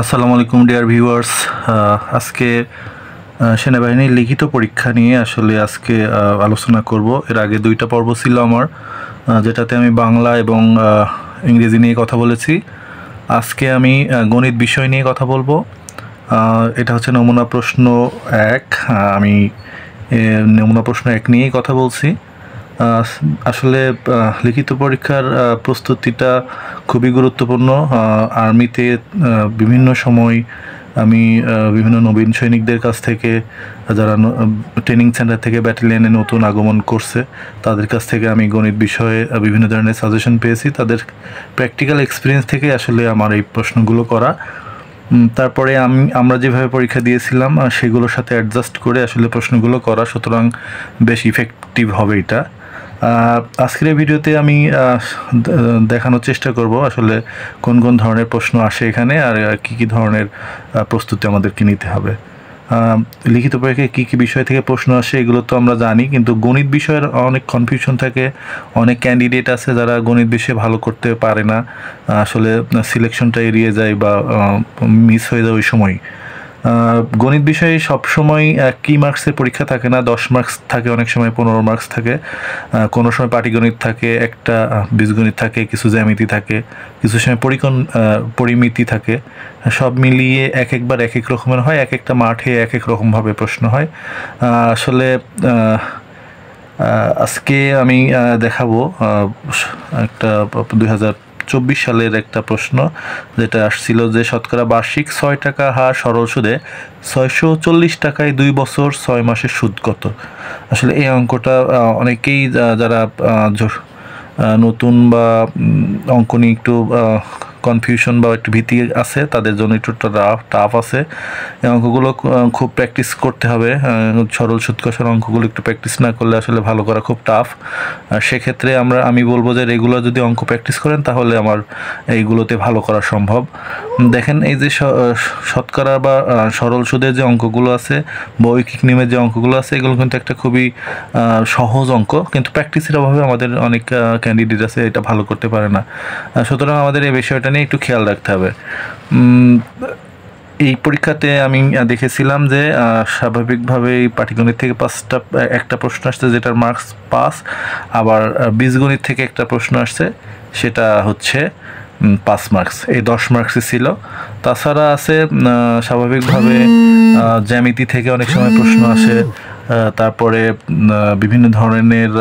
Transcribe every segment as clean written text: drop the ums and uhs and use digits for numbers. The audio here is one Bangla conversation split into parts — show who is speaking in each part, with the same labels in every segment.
Speaker 1: আসসালামু আলাইকুম ডিয়ার ভিউয়ার্স। আজকে সেনাবাহিনীর লিখিত পরীক্ষা নিয়ে আসলে আজকে আলোচনা করব। এর আগে দুইটা পর্ব ছিল আমার, যেটাতে আমি বাংলা এবং ইংরেজি নিয়ে কথা বলেছি। আজকে আমি গণিত বিষয় নিয়ে কথা বলবো। এটা হচ্ছে নমুনা প্রশ্ন 1। আমি নমুনা প্রশ্ন 1 নিয়েই কথা বলছি। আসলে লিখিত পরীক্ষার প্রস্তুতিটা খুবই গুরুত্বপূর্ণ। আর্মিতে বিভিন্ন সময় আমি বিভিন্ন নবীন সৈনিকদের কাছ থেকে, যারা ট্রেনিং সেন্টার থেকে ব্যাটালিয়নে নতুন আগমন করছে, তাদের কাছ থেকে আমি গণিত বিষয়ে বিভিন্ন ধরনের সাজেশন পেয়েছি। তাদের প্র্যাকটিক্যাল এক্সপিরিয়েন্স থেকে আসলে আমার এই প্রশ্নগুলো করা। তারপরে আমরা যেভাবে পরীক্ষা দিয়েছিলাম সেগুলোর সাথে অ্যাডজাস্ট করে আসলে প্রশ্নগুলো করা, সুতরাং বেশ ইফেক্টিভ হবে এটা। আজকের এই ভিডিওতে আমি দেখানোর চেষ্টা করব আসলে কোন কোন ধরনের প্রশ্ন আসে এখানে, আর কি ধরনের প্রস্তুতি আমাদেরকে নিতে হবে। লিখিত পরীক্ষায় কী বিষয় থেকে প্রশ্ন আসে এগুলো তো আমরা জানি, কিন্তু গণিত বিষয়ের অনেক কনফিউশন থাকে। অনেক ক্যান্ডিডেট আছে যারা গণিত বিষয়ে ভালো করতে পারে না, আসলে সিলেকশনটা এড়িয়ে যায় বা মিস হয়ে যায় ওই সময়। গণিত বিষয়ে সবসময় একই মার্কসের পরীক্ষা থাকে না, 10 মার্কস থাকে, অনেক সময় 15 মার্কস থাকে, কোনো সময় পাটিগণিত থাকে, একটা বীজগণিত থাকে, কিছু জ্যামিতি থাকে, কিছু সময় পরিমিতি থাকে। সব মিলিয়ে একবার এক এক রকমের হয়, এক একটা মাঠে এক এক রকমভাবে প্রশ্ন হয়। আসলে আজকে আমি দেখাবো একটা 2024 সালের একটা প্রশ্ন, যেটা আসছিল যে শতকরা বার্ষিক 6 টাকা হার সরল সুদে 640 টাকায় 2 বছর 6 মাসের সুদ কত। আসলে এই অঙ্কটা অনেকেই যারা নতুন বা অঙ্ক নিয়ে একটু কনফিউশন বা একটু ভীতি আছে, তাদের জন্য একটু টাফ আছে। এই অঙ্কগুলো খুব প্র্যাকটিস করতে হবে। সরল সুদ কষার অঙ্কগুলো একটু প্র্যাকটিস না করলে আসলে ভালো করা খুব টাফ। সেক্ষেত্রে আমি বলবো যে রেগুলার যদি অঙ্ক প্র্যাকটিস করেন তাহলে আমার এইগুলোতে ভালো করা সম্ভব। দেখেন, এই যে শতকরা বা সরল সুদের যে অঙ্কগুলো আছে, বৈকিক নিয়মের যে অঙ্কগুলো আছে, এগুলো কিন্তু একটা খুবই সহজ অঙ্ক, কিন্তু প্র্যাকটিসের অভাবে আমাদের অনেক ক্যান্ডিডেট আছে এটা ভালো করতে পারে না। সুতরাং আমাদের এই বিষয়টা নিয়ে একটু খেয়াল রাখতে হবে। এই পরীক্ষাতে আমি দেখেছিলাম যে স্বাভাবিকভাবে পাটিগণিত থেকে একটা প্রশ্ন আসছে যেটার মার্কস 5, আবার বীজগণিত থেকে একটা প্রশ্ন আসছে সেটা হচ্ছে 5 মার্কস, এই 10 মার্কসই ছিল। তাছাড়া আছে স্বাভাবিকভাবে জ্যামিতি থেকে অনেক সময় প্রশ্ন আসে, তারপরে বিভিন্ন ধরনের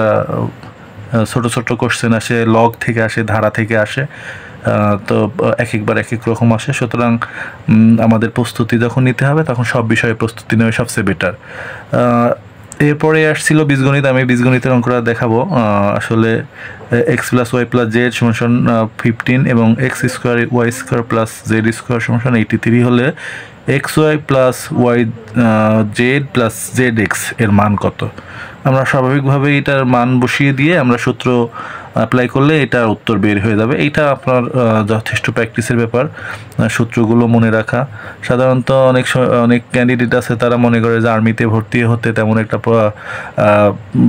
Speaker 1: ছোট ছোট কোশ্চেন আসে, লগ থেকে আসে, ধারা থেকে আসে। তো একবার এক এক রকম আসে। সুতরাং আমাদের প্রস্তুতি যখন নিতে হবে তখন সব বিষয়ে প্রস্তুতি নেওয়া সবচেয়ে বেটার। এরপরে আসছিল বীজগণিত। আমি বীজগণিতের অঙ্কটা দেখাবো। আসলে x + y + z = 15 এবং x² y² + z² = 83 হলে xy + yz + zx এর মান কত। আমরা স্বাভাবিকভাবে এটার মান বসিয়ে দিয়ে আমরা সূত্র অ্যাপ্লাই করলে এটার উত্তর বের হয়ে যাবে। এইটা আপনার যথেষ্ট প্র্যাকটিসের ব্যাপার, সূত্রগুলো মনে রাখা। সাধারণত অনেক ক্যান্ডিডেট আছে তারা মনে করে যে আর্মিতে ভর্তি হতে তেমন একটা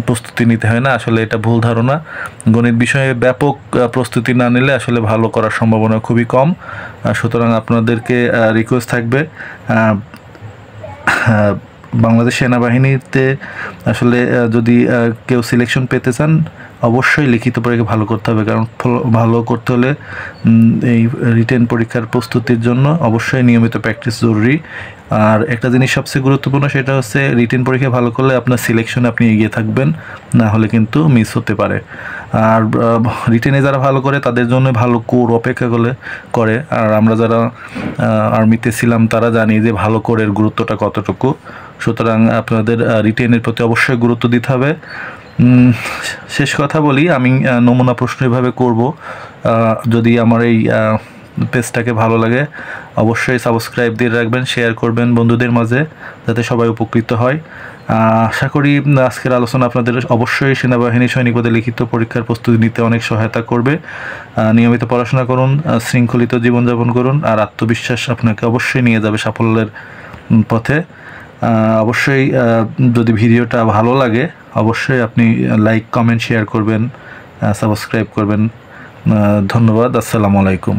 Speaker 1: প্রস্তুতি নিতে হয় না। আসলে এটা ভুল ধারণা। গণিত বিষয়ে ব্যাপক প্রস্তুতি না নিলে আসলে ভালো করার সম্ভাবনা খুবই কম। সুতরাং আপনাদেরকে রিকোয়েস্ট থাকবে, বাংলাদেশ সেনাবাহিনীতে আসলে যদি কেউ সিলেকশন পেতে চান অবশ্যই লিখিত পরীক্ষা ভালো করতে হবে, কারণ ভালো করতে হলে এই রিটেন পরীক্ষার প্রস্তুতির জন্য অবশ্যই নিয়মিত প্র্যাকটিস জরুরি। আর একটা জিনিস সবচেয়ে গুরুত্বপূর্ণ, সেটা হচ্ছে রিটেন পরীক্ষা ভালো করলে আপনার সিলেকশনে আপনি এগিয়ে থাকবেন, না হলে কিন্তু মিস হতে পারে। আর রিটেনে যারা ভালো করে তাদের জন্য ভালো কোর অপেক্ষা করে। আর আমরা যারা আর্মিতে ছিলাম তারা জানি যে ভালো কোরের গুরুত্বটা কতটুকু। সুতরাং আপনাদের রিটেনের প্রতি অবশ্যই গুরুত্ব দিতে হবে। শেষ কথা বলি, আমি নমুনা প্রশ্ন এভাবে করব। যদি আমার এই পেজটাকে ভালো লাগে অবশ্যই সাবস্ক্রাইব দিয়ে রাখবেন, শেয়ার করবেন বন্ধুদের মাঝে, যাতে সবাই উপকৃত হয়। আশা করি আজকের আলোচনা আপনাদের অবশ্যই সেনাবাহিনী সৈনিক পদে লিখিত পরীক্ষার প্রস্তুতি নিতে অনেক সহায়তা করবে। নিয়মিত পড়াশোনা করুন, শৃঙ্খলিত জীবনযাপন করুন, আর আত্মবিশ্বাস আপনাকে অবশ্যই নিয়ে যাবে সাফল্যের পথে। অবশ্যই যদি ভিডিওটা ভালো লাগে অবশ্যই আপনি লাইক, কমেন্ট, শেয়ার করবেন, সাবস্ক্রাইব করবেন। ধন্যবাদ। আসসালামু আলাইকুম।